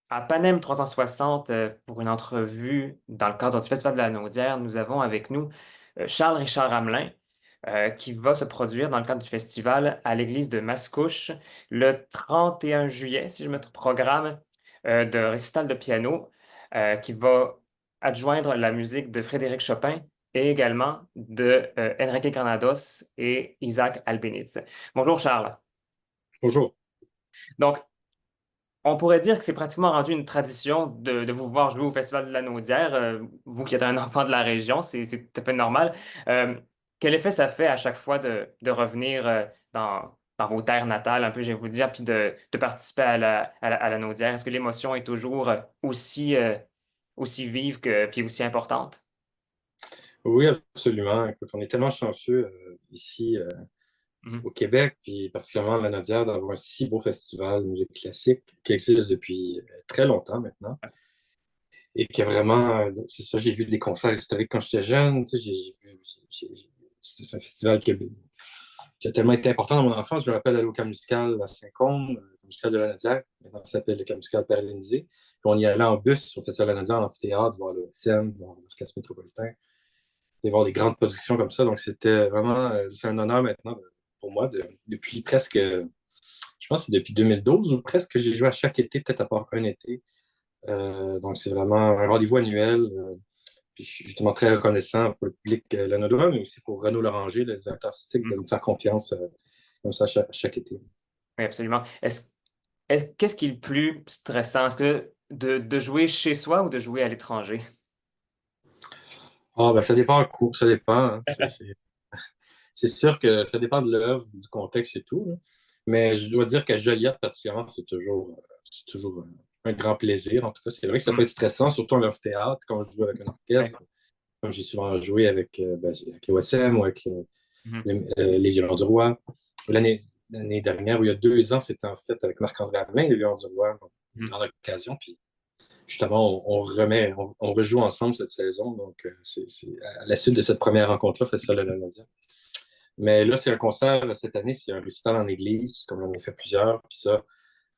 À Panem 360, pour une entrevue dans le cadre du Festival de la Naudière, nous avons avec nous Charles-Richard Ramelin, qui va se produire dans le cadre du festival à l'église de Mascouche le 31 juillet, si je me trompe, programme de récital de piano qui va adjoindre la musique de Frédéric Chopin et également de Enrique Granados et Isaac Albéniz. Bonjour Charles. Bonjour. Donc, on pourrait dire que c'est pratiquement rendu une tradition de vous voir jouer au Festival de la Naudière. Vous qui êtes un enfant de la région, c'est tout à fait normal. Euh, Quel effet ça fait à chaque fois de revenir dans vos terres natales, un peu, je vais vous dire, puis de participer à la Naudière? Est-ce que l'émotion est toujours aussi vive puis aussi importante? Oui, absolument. Écoute, on est tellement chanceux ici Mhm. au Québec, puis particulièrement à la Nadière, d'avoir un si beau festival de musique classique qui existe depuis très longtemps maintenant et qui est vraiment, c'est ça, j'ai vu des concerts historiques quand j'étais jeune. Tu sais, c'est un festival qui a tellement été important dans mon enfance. Je me rappelle aller au Camp musical à Saint-Côme, le Camp musical de la Nadière, maintenant ça s'appelle le Camp musical Père-Élisée. Puis on y allait en bus au Festival de la Nadière, en amphithéâtre, voir le SEM, voir l'Orchestre métropolitain, et voir des grandes productions comme ça. Donc c'était vraiment, c'est un honneur maintenant pour moi, depuis presque, je pense que c'est depuis 2012 ou presque que j'ai joué à chaque été, peut-être à part un été. Donc c'est vraiment un rendez-vous annuel. Puis je suis justement très reconnaissant pour le public Lanodois, mais aussi pour Renaud Loranger, le directeur artistique, de Mhm. me faire confiance comme ça chaque été. Oui, absolument. Qu'est-ce qui est le plus stressant? Est-ce que de jouer chez soi ou de jouer à l'étranger? Ah, ben, ça dépend en cours, ça dépend, hein. C'est sûr que ça dépend de l'œuvre, du contexte et tout, là. Mais je dois dire qu'à Joliette, particulièrement, c'est toujours un grand plaisir. En tout cas, c'est vrai que ça peut Mhm. être stressant, surtout en théâtre, quand je joue avec un Ouais. orchestre, comme j'ai souvent joué avec l'OSM ou avec Mhm. les Violons du Roi. L'année dernière, ou il y a 2 ans, c'était en fait avec Marc-André Hamelin, les Violons du Roi, une Mhm. grande occasion. Puis justement, on rejoue ensemble cette saison. Donc, c'est à la suite de cette première rencontre-là, Festival de la Nadia. Mais là, c'est un concert cette année, c'est un récital en église, comme on en a fait plusieurs. Puis ça,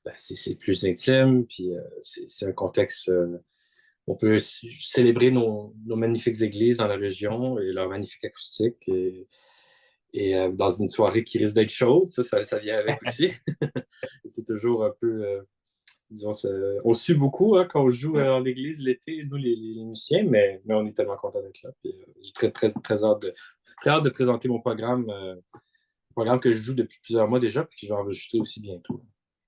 ben, c'est plus intime, puis c'est un contexte. On peut célébrer nos magnifiques églises dans la région et leur magnifique acoustique. Et dans une soirée qui risque d'être chaude, ça vient avec aussi. C'est toujours un peu, disons, on sue beaucoup hein, quand on joue en église l'été, nous les musiciens, mais on est tellement content d'être là. Puis, j'ai très hâte de présenter mon programme que je joue depuis plusieurs mois déjà, puis que je vais enregistrer aussi bientôt.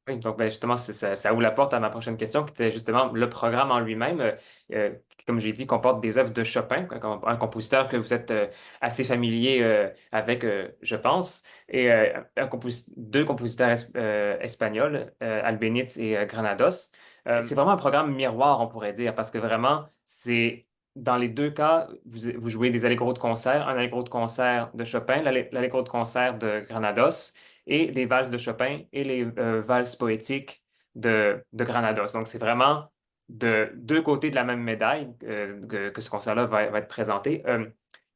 Oui, donc ben, justement, ça ouvre la porte à ma prochaine question, qui était justement le programme en lui-même. Euh, Comme j'ai dit, comporte des œuvres de Chopin, un compositeur que vous êtes assez familier avec, je pense, et deux compositeurs espagnols, Albéniz et Granados. C'est vraiment un programme miroir, on pourrait dire, parce que vraiment, c'est dans les deux cas, vous jouez des allégros de concert, un allégro de concert de Chopin, l'allégro de concert de Granados et les valses de Chopin et les valses poétiques de Granados. Donc, c'est vraiment de deux côtés de la même médaille que ce concert-là va être présenté.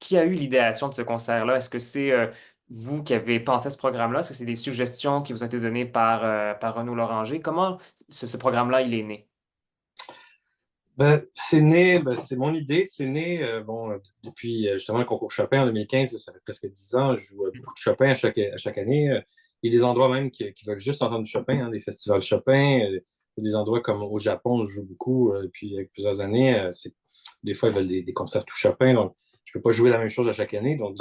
Qui a eu l'idéation de ce concert-là? Est-ce que c'est vous qui avez pensé à ce programme-là? Est-ce que c'est des suggestions qui vous ont été données par Renaud Loranger? Comment ce programme-là, il est né? C'est mon idée, c'est né depuis justement le concours Chopin en 2015, ça fait presque 10 ans, je joue beaucoup de Chopin à chaque année. Il y a des endroits même qui veulent juste entendre du Chopin, hein, des festivals Chopin, des endroits comme au Japon, on joue beaucoup depuis plusieurs années. Des fois, ils veulent des concerts tout Chopin, donc je ne peux pas jouer la même chose à chaque année. Donc,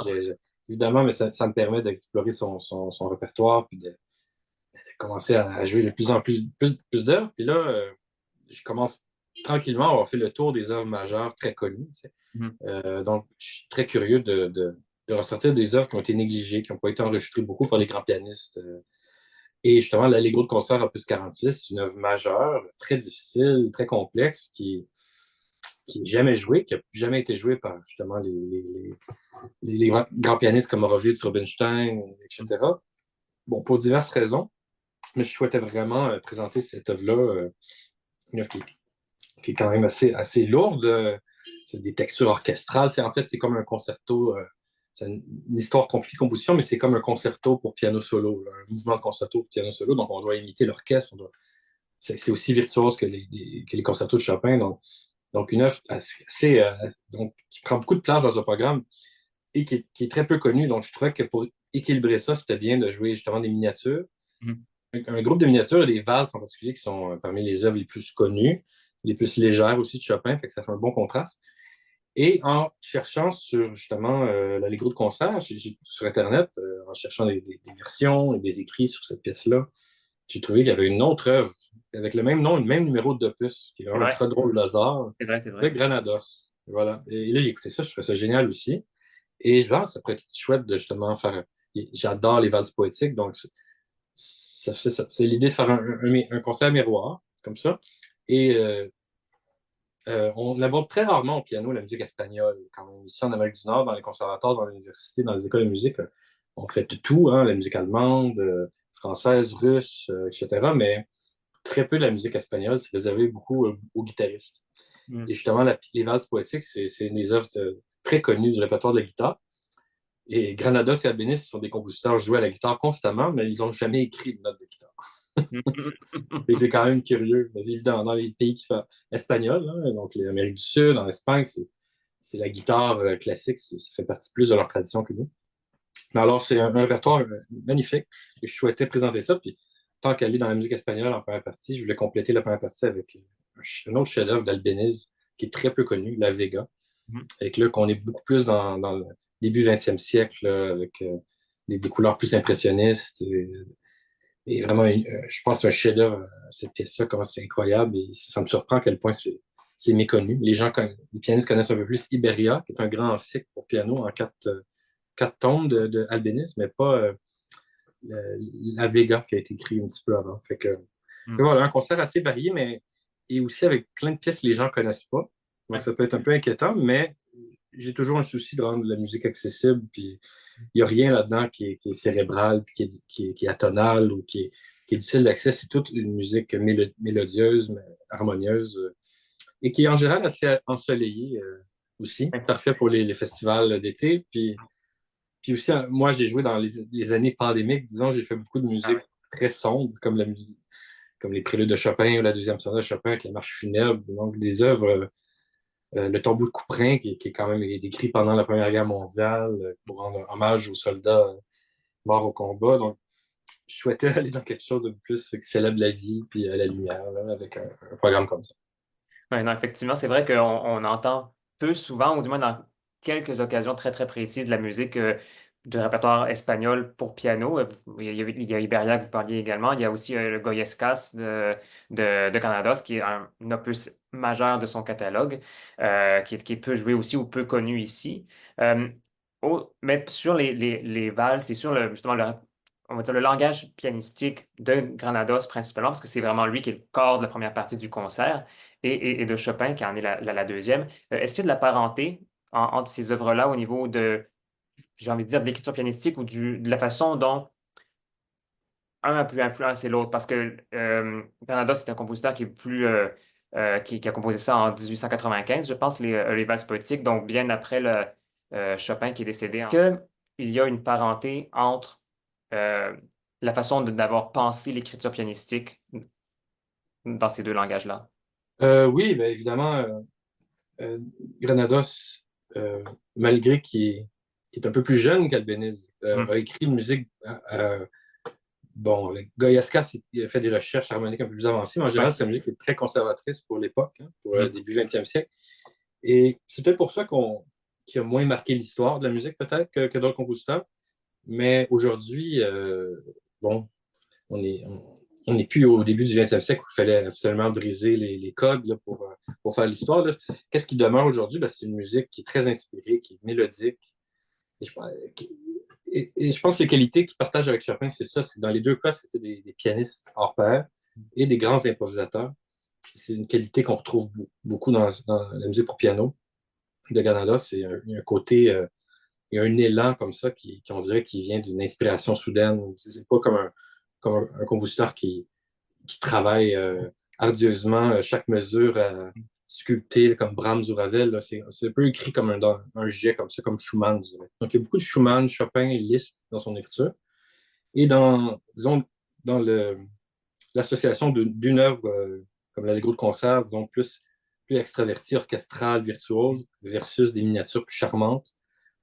évidemment, mais ça me permet d'explorer son répertoire puis de commencer à jouer de plus en plus d'œuvres. Puis là, je commence tranquillement à avoir fait le tour des œuvres majeures très connues. Tu sais. Mhm. Donc, je suis très curieux de ressortir des œuvres qui ont été négligées, qui n'ont pas été enregistrées beaucoup par les grands pianistes. Et justement, l'Allegro de concert opus 46, c'est une œuvre majeure, très difficile, très complexe, qui n'est jamais jouée, qui n'a jamais été jouée par justement les grands pianistes comme Horowitz, Rubinstein, etc. Bon, pour diverses raisons, mais je souhaitais vraiment présenter cette œuvre-là, une œuvre qui est quand même assez lourde. C'est des textures orchestrales. En fait, c'est comme un concerto. C'est une histoire compliquée de composition, mais c'est comme un concerto pour piano solo, là, un mouvement de concerto pour piano solo. Donc, on doit imiter l'orchestre. c'est aussi virtuose que les concertos de Chopin. Donc une œuvre assez, donc, qui prend beaucoup de place dans un programme et qui est très peu connue. Donc je trouvais que pour équilibrer ça, c'était bien de jouer justement des miniatures. Mhm. Un groupe de miniatures et des valses en particulier qui sont parmi les œuvres les plus connues, les plus légères aussi de Chopin, fait que ça fait un bon contraste. Et en cherchant sur justement l'Allegro de concert sur Internet, en cherchant des versions et des écrits sur cette pièce-là, j'ai trouvé qu'il y avait une autre œuvre avec le même nom, le même numéro d'opus, qui est vraiment un Ouais, très drôle hasard, c'est vrai, c'est de vrai. Granados. Voilà. Et là, j'ai écouté ça, je trouvais ça génial aussi. Et je pense que ça pourrait être chouette de justement faire. J'adore les valses poétiques, donc c'est l'idée de faire un concert miroir, comme ça. Et on aborde très rarement au piano la musique espagnole. Quand même, ici en Amérique du Nord, dans les conservatoires, dans les universités, dans les écoles de musique, on fait de tout, hein, la musique allemande, française, russe, etc. Mais très peu de la musique espagnole, c'est réservé beaucoup aux guitaristes. Et Mhm. justement, les valses poétiques, c'est des œuvres très connues du répertoire de la guitare. Et Granados et Albéniz sont des compositeurs joués à la guitare constamment, mais ils n'ont jamais écrit une note de guitare. Et c'est quand même curieux. Mais évidemment, dans les pays espagnols, hein, donc l'Amérique du Sud, en Espagne, c'est la guitare classique, ça fait partie plus de leur tradition que nous. Mais alors, c'est un répertoire magnifique. Et je souhaitais présenter ça. Puis, tant qu'elle est dans la musique espagnole en première partie, je voulais compléter la première partie avec un autre chef-d'œuvre d'Albéniz qui est très peu connu, La Vega. Mhm. Avec là, qu'on est beaucoup plus dans le début 20e siècle, là, avec des couleurs plus impressionnistes. Et vraiment, je pense que c'est un chef-d'œuvre, cette pièce-là, comment c'est incroyable. Et ça me surprend à quel point c'est méconnu. Les pianistes connaissent un peu plus Iberia, qui est un grand cycle pour piano en quatre tomes de Albéniz, mais pas la Vega qui a été écrit un petit peu avant. Fait Mhm. voilà, un concert assez varié, mais et aussi avec plein de pièces que les gens ne connaissent pas. Donc Ouais. ça peut être un peu inquiétant, mais j'ai toujours un souci de rendre la musique accessible. Puis il n'y a rien là-dedans qui est cérébral, puis qui est atonal ou qui est difficile d'accès. C'est toute une musique mélodieuse, mais harmonieuse, et qui est en général assez ensoleillée aussi. Ouais. Parfait pour les festivals d'été. Puis aussi, moi, j'ai joué dans les années pandémiques, disons, j'ai fait beaucoup de Ah musique ouais. très sombre, comme les préludes de Chopin ou la deuxième sonate de Chopin avec la marche funèbre, donc des œuvres, le tombeau de Couperin, qui est quand même écrit pendant la Première Guerre mondiale, pour rendre hommage aux soldats morts au combat. Donc, je souhaitais aller dans quelque chose de plus qui célèbre la vie puis la lumière, là, avec un programme comme ça. Ouais, non, effectivement, c'est vrai qu'on entend peu souvent, ou du moins dans quelques occasions très, très précises, de la musique du répertoire espagnol pour piano. Il y a Iberia que vous parliez également. Il y a aussi le Goyescas de Granados, qui est un opus majeur de son catalogue, qui est peu joué aussi ou peu connu ici. Euh, mais sur les valses, c'est sur justement on va dire le langage pianistique de Granados principalement, parce que c'est vraiment lui qui est le corps de la première partie du concert et de Chopin, qui en est la deuxième. Est-ce qu'il y a de la parenté entre ces œuvres-là au niveau de, j'ai envie de dire, de l'écriture pianistique ou de la façon dont un a pu influencer l'autre? Parce que Bernados, c'est un compositeur qui est plus, qui a composé ça en 1895, je pense, les valses poétiques, donc bien après Chopin qui est décédé. Est-ce qu'il y a une parenté entre euh, la façon d'avoir pensé l'écriture pianistique dans ces deux langages-là? Oui, bien évidemment, euh, Granados, euh, malgré qu'il est un peu plus jeune qu'Albéniz, a écrit une musique. Bon, avec Goyasca, il a fait des recherches harmoniques un peu plus avancées, mais en général, Ouais. c'est une musique qui est très conservatrice pour l'époque, hein, pour le Mm. début 20e siècle. Et c'est peut-être pour ça qu'il a moins marqué l'histoire de la musique, peut-être, que d'autres compositeurs. Mais aujourd'hui, bon, on n'est plus au début du 20e siècle où il fallait absolument briser les codes là, pour faire l'histoire. Là. Qu'est-ce qui demeure aujourd'hui? Ben, c'est une musique qui est très inspirée, qui est mélodique. Et je, et je pense que les qualités qu'il partage avec Chopin, c'est ça. C'est dans les deux cas, c'était des pianistes hors pair et des grands improvisateurs. C'est une qualité qu'on retrouve beaucoup dans la musique pour piano de Granados. Il y a un côté, il y a un élan comme ça on dirait qui vient d'une inspiration soudaine. C'est pas comme un compositeur qui travaille ardieusement chaque mesure à sculpter comme Brahms ou Ravel. Là. C'est un peu écrit comme un jet, comme ça, comme Schumann. Je dirais. Donc, il y a beaucoup de Schumann, Chopin et Liszt dans son écriture. Et disons, dans l'association d'une œuvre comme l'Allegro de concert, disons, plus extravertie, orchestrale, virtuose, versus des miniatures plus charmantes.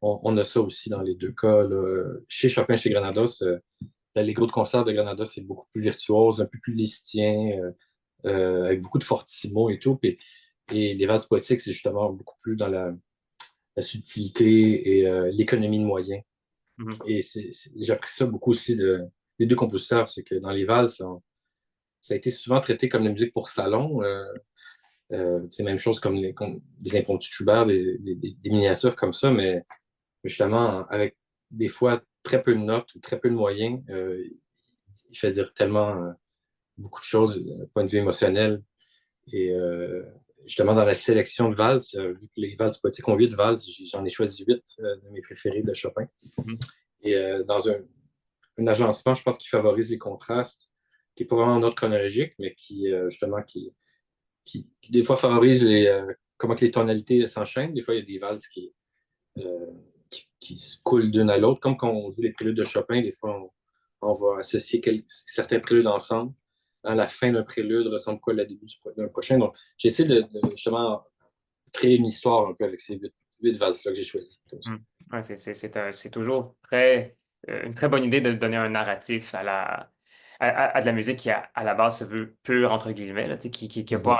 On a ça aussi dans les deux cas, là. Chez Chopin, chez Granados, l'Allegro de concert de Granados c'est beaucoup plus virtuose, un peu plus liszt, avec beaucoup de fortissimo et tout. Et les valses poétiques, c'est justement beaucoup plus dans la subtilité et l'économie de moyens. Mhm. Et j'ai appris ça beaucoup aussi des deux compositeurs, c'est que dans les valses, ça a été souvent traité comme de la musique pour salon. C'est la même chose comme les impromptus de Schubert, des miniatures comme ça, mais justement, avec des fois très peu de notes ou très peu de moyens, il fait dire tellement beaucoup de choses d'un point de vue émotionnel. Et justement, dans la sélection de valses, vu que les valses poétiques ont 8 valses, j'en ai choisi 8 de mes préférés de Chopin. Mhm. Et dans un agencement, je pense qu'il favorise les contrastes, qui n'est pas vraiment en ordre chronologique, mais justement, qui des fois favorise comment que les tonalités s'enchaînent. Des fois, il y a des valses euh, qui se coulent d'une à l'autre, comme quand on joue les préludes de Chopin, des fois, on va associer certains préludes ensemble. À la fin d'un prélude ressemble quoi à la début d'un prochain. Donc, j'essaie de justement créer une histoire un peu avec ces 8 valses-là que j'ai choisies. Comme ça. Mhm. Ouais, c'est toujours très, une très bonne idée de donner un narratif à de la musique qui, à la base, se veut pure, entre guillemets, là, tu sais, qui n'a pas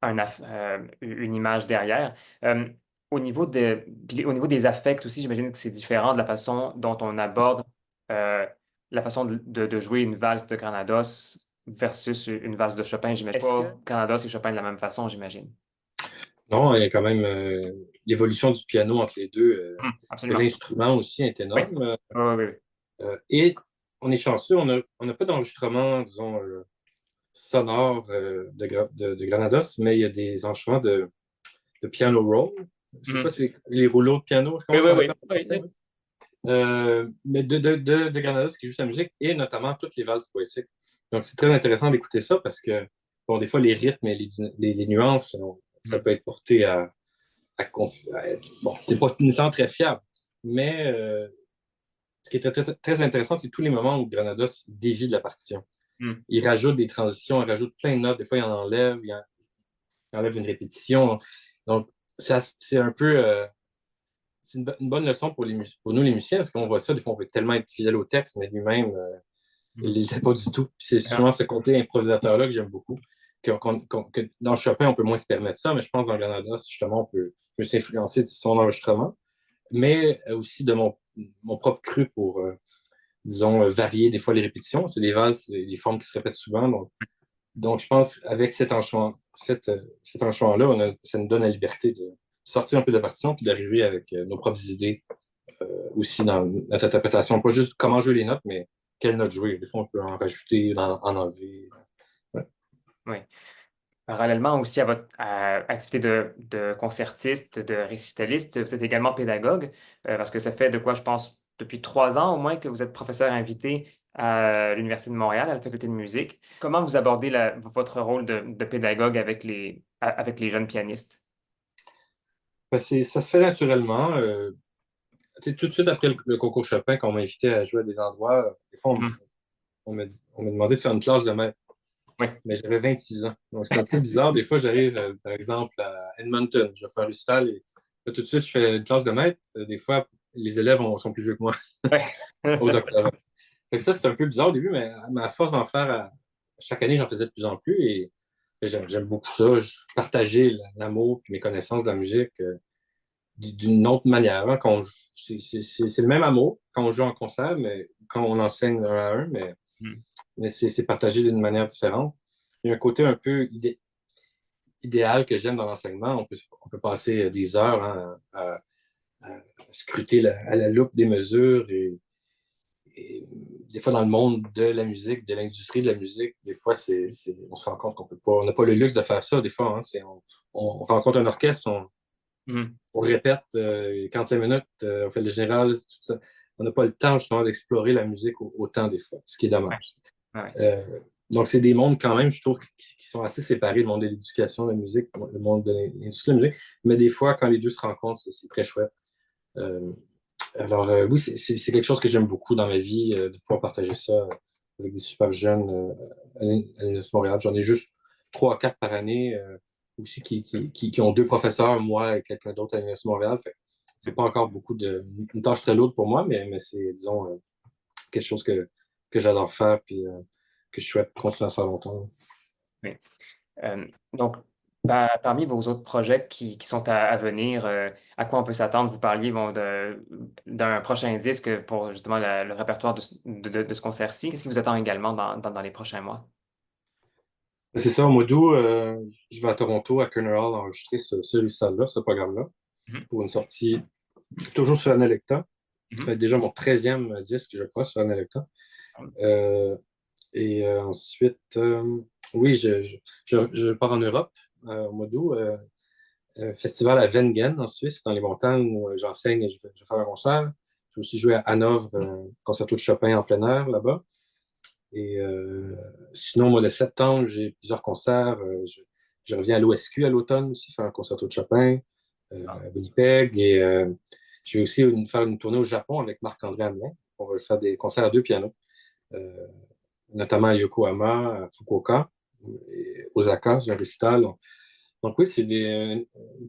Mhm. une image derrière. Euh, Puis au niveau des affects aussi, j'imagine que c'est différent de la façon dont on aborde euh, la façon de jouer une valse de Granados versus une valse de Chopin, j'imagine. Est-ce que Granados et Chopin de la même façon, j'imagine? Non, il y a quand même l'évolution du piano entre les deux. De Absolument. l'instrument aussi est Oui. énorme. Oui, oui, oui. Et on est chanceux, on n'a pas d'enregistrement, disons, sonore de Granados, mais il y a des enregistrements de piano roll. Je sais pas Mhm. si c'est les rouleaux de piano, Oui, comment oui, on oui. appelle Oui, ça? oui. Mais de Granados qui joue sa musique et notamment toutes les valses poétiques. Donc c'est très intéressant d'écouter ça parce que, bon, des fois, les rythmes et les nuances, ça Mhm. peut être porté bon, c'est pas nécessairement très fiable, mais ce qui est très intéressant, c'est tous les moments où Granados dévie de la partition. Mhm. Il rajoute des transitions, il rajoute plein de notes. Des fois, il en enlève, il enlève une répétition. Donc, c'est un peu c'est une bonne leçon pour nous, les musiciens, parce qu'on voit ça, des fois, on veut tellement être fidèle au texte, mais lui-même, il Mhm. ne l'est pas du tout. Puis c'est Ah, justement ce côté improvisateur-là que j'aime beaucoup. Que dans Chopin, on peut moins se permettre ça, mais je pense que dans Granados, justement, peut s'influencer de son enregistrement, mais aussi de mon propre cru pour, disons, varier des fois les répétitions. C'est des vases, des formes qui se répètent souvent. Donc je pense avec cet enchaînement-là, ça nous donne la liberté de sortir un peu de la partition puis d'arriver avec nos propres idées aussi dans notre interprétation. Pas juste comment jouer les notes, mais quelles notes jouer. Des fois, on peut en rajouter, en enlever. Ouais. oui. Parallèlement aussi à votre activité de concertiste, de récitaliste, vous êtes également pédagogue, parce que ça fait de quoi, je pense, depuis 3 ans au moins que vous êtes professeur invité à l'Université de Montréal, à la faculté de musique. Comment vous abordez votre rôle de pédagogue avec avec les jeunes pianistes? Ben, ça se fait naturellement. Tu sais, tout de suite après le concours Chopin, quand on m'invitait à jouer à des endroits, des fois, Mhm. on m'a demandé de faire une classe de maître. Oui. Mais j'avais 26 ans. Donc, c'est un peu bizarre. Des fois, j'arrive, par exemple, à Edmonton. Je vais faire un récital et là, tout de suite, je fais une classe de maître. Des fois, les élèves sont plus vieux que moi Oui. au doctorat. Fait que ça, c'est un peu bizarre au début, mais à force d'en faire, chaque année, j'en faisais de plus en plus et j'aime beaucoup ça. Partager l'amour et mes connaissances de la musique d'une autre manière. Hein, c'est le même amour quand on joue en concert, mais quand on enseigne un à un, Mhm. mais c'est partagé d'une manière différente. Il y a un côté un peu idéal que j'aime dans l'enseignement. On peut passer des heures hein, à scruter à la loupe des mesures et des fois dans le monde de la musique, de l'industrie de la musique, des fois on se rend compte qu'on peut pas, on n'a pas le luxe de faire ça. Des fois, hein, on rencontre un orchestre, Mhm. on répète 45 minutes, on fait le général, tout ça. On n'a pas le temps justement d'explorer la musique autant des fois, ce qui est Ouais. dommage. Ouais. Euh, donc, c'est des mondes quand même, je trouve, qui sont assez séparés, le monde de l'éducation, de la musique, le monde de l'industrie de la musique. Mais des fois, quand les deux se rencontrent, c'est très chouette. Euh, alors, oui, c'est quelque chose que j'aime beaucoup dans ma vie, de pouvoir partager ça avec des super jeunes à l'Université de Montréal. J'en ai juste 3 à 4 par année aussi qui ont 2 professeurs, moi et quelqu'un d'autre à l'Université de Montréal. Fait que c'est pas encore une tâche très lourde pour moi, mais c'est, disons, quelque chose que j'adore faire puis que je souhaite continuer à faire longtemps. Oui. Donc, parmi vos autres projets qui sont à venir, à quoi on peut s'attendre? Vous parliez bon, d'un prochain disque pour justement le répertoire de ce concert-ci. Qu'est-ce qui vous attend également dans les prochains mois? C'est ça, au mois d'août, je vais à Toronto, à Curner Hall, enregistrer ce récital-là, ce programme-là, Mhm. pour une sortie toujours sur Analecta. Ça va Mhm. être déjà mon 13e disque, je crois, sur Analecta. Euh, ensuite, oui, je pars en Europe au mois d'août. Festival à Wengen, en Suisse, dans les montagnes, où j'enseigne et je vais faire un concert. Je vais aussi jouer à Hanovre, concerto de Chopin en plein air là-bas. Et sinon, au mois de septembre, j'ai plusieurs concerts. Je reviens à l'OSQ à l'automne aussi, faire un concerto de Chopin à Winnipeg. Et je vais aussi faire une tournée au Japon avec Marc-André Hamelin. On va faire des concerts à 2 pianos, euh, notamment à Yokohama, à Fukuoka, et Osaka, j'ai un récital. Donc oui,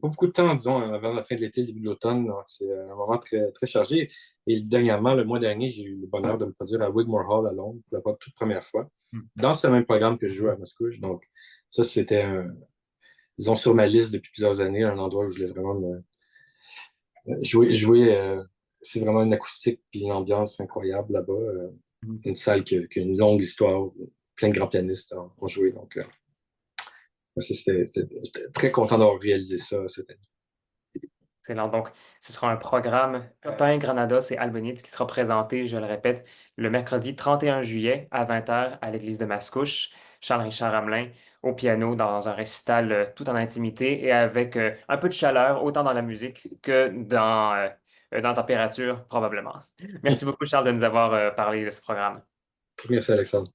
pas beaucoup de temps, disons, avant la fin de l'été, le début de l'automne. Donc, c'est un moment très, très chargé. Et dernièrement, le mois dernier, j'ai eu le bonheur de me produire à Wigmore Hall à Londres pour la toute première fois, dans ce même programme que je joue à Moscou. Donc ça, c'était, disons, sur ma liste depuis plusieurs années, un endroit où je voulais vraiment jouer. C'est vraiment une acoustique et une ambiance incroyable là-bas. Mhm. Une salle qui a une longue histoire, plein de grands pianistes ont joué. Donc, j'étais très content d'avoir réalisé ça cette année. Excellent. Donc, ce sera un programme Chopin, Granados et Albéniz qui sera présenté, je le répète, le mercredi 31 juillet à 20 h à l'église de Mascouche. Charles-Richard Hamelin au piano dans un récital tout en intimité et avec un peu de chaleur, autant dans la musique que dans la température, probablement. Merci beaucoup, Charles, de nous avoir parlé de ce programme. Merci, Alexandre.